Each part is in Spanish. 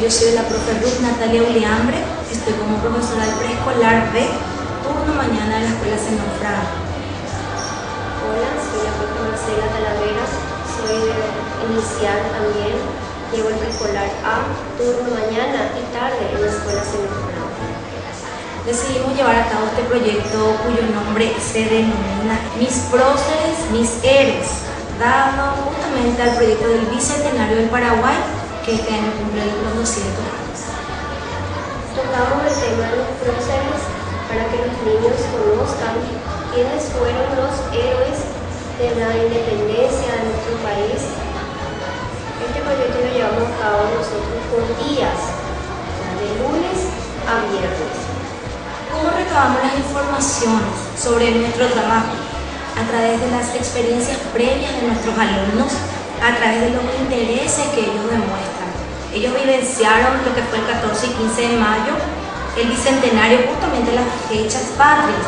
Yo soy la profe Ruth Natalia Uliambre, estoy como profesora del preescolar B, turno mañana de la escuela Senofrado. Hola, soy la profe Marcela Talavera, soy de inicial también, llevo el preescolar A, turno mañana y tarde en la escuela Senofrado. Decidimos llevar a cabo este proyecto cuyo nombre se denomina Mis Próceres, Mis Héroes, dado justamente al proyecto del Bicentenario del Paraguay, que este año cumple los 200 años. Tocamos el tema de los próceres para que los niños conozcan quiénes fueron los héroes de la independencia de nuestro país. Este proyecto lo llevamos a cabo nosotros por días, de lunes a viernes. ¿Cómo recabamos las informaciones sobre nuestro trabajo? A través de las experiencias previas de nuestros alumnos, a través de los intereses que ellos demuestran. Ellos vivenciaron lo que fue el 14 y 15 de mayo, el bicentenario, justamente las fechas patrias.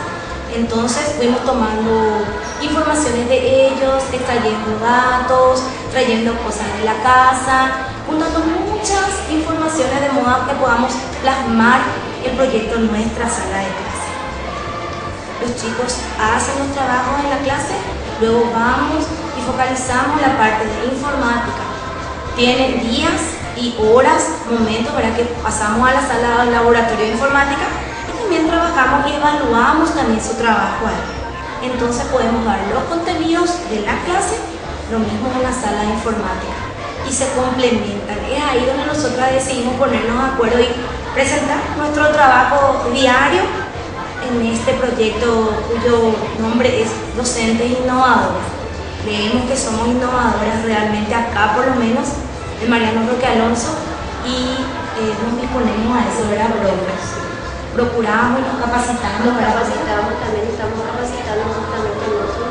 Entonces fuimos tomando informaciones de ellos, extrayendo datos, trayendo cosas de la casa, juntando muchas informaciones de modo que podamos plasmar el proyecto en nuestra sala de clase. Los chicos hacen los trabajos en la clase, luego vamos y focalizamos la parte de informática. Tienen días y horas, momentos, ¿verdad?, que pasamos a la sala del laboratorio de informática y también trabajamos y evaluamos también su trabajo ahí. Entonces podemos dar los contenidos de la clase, lo mismo en la sala de informática, y se complementan. Es ahí donde nosotros decidimos ponernos de acuerdo y presentar nuestro trabajo diario en este proyecto cuyo nombre es Docentes Innovadores. Creemos que somos innovadoras realmente acá, por lo menos en Mariano Roque Alonso, y nos disponemos a eso, ¿verdad, profe? Procuramos y nos capacitamos. También estamos capacitando justamente en otro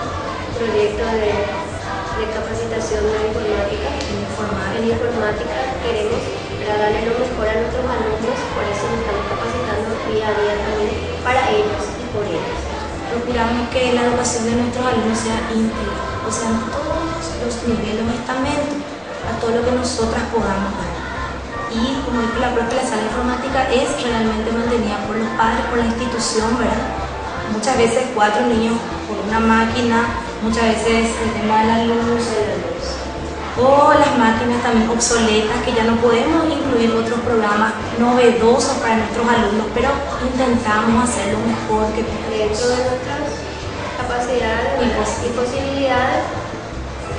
proyecto de capacitación de informática. En informática queremos darle lo mejor a nuestros alumnos, por eso nos estamos capacitando día a día también para ellos y por ellos. Procuramos que la educación de nuestros alumnos sea íntegra, o sea, en todos los niveles, los estamentos, a todo lo que nosotras podamos dar. Y como dijo la profe, la sala de informática es realmente mantenida por los padres, por la institución, ¿verdad? Muchas veces 4 niños por una máquina, muchas veces el tema de la luz, o las máquinas también obsoletas, que ya no podemos incluir otros programas novedosos para nuestros alumnos, pero intentamos hacer lo mejor que podemos. Dentro de nuestras capacidades y posibilidades,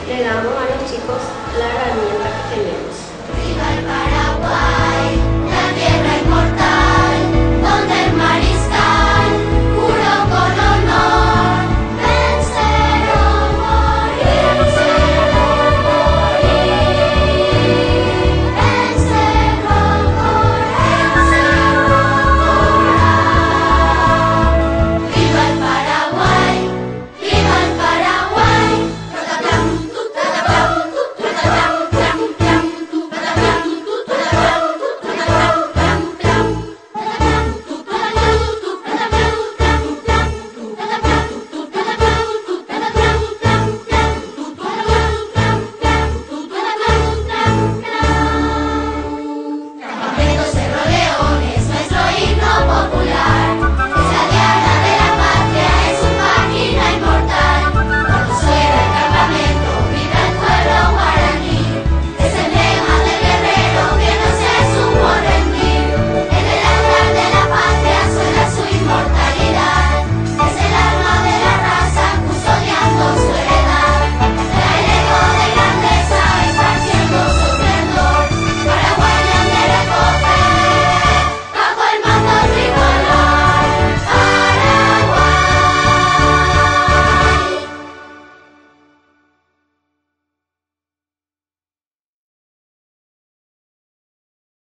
le damos a los chicos la herramienta que tenemos. ¡Viva el Paraguay!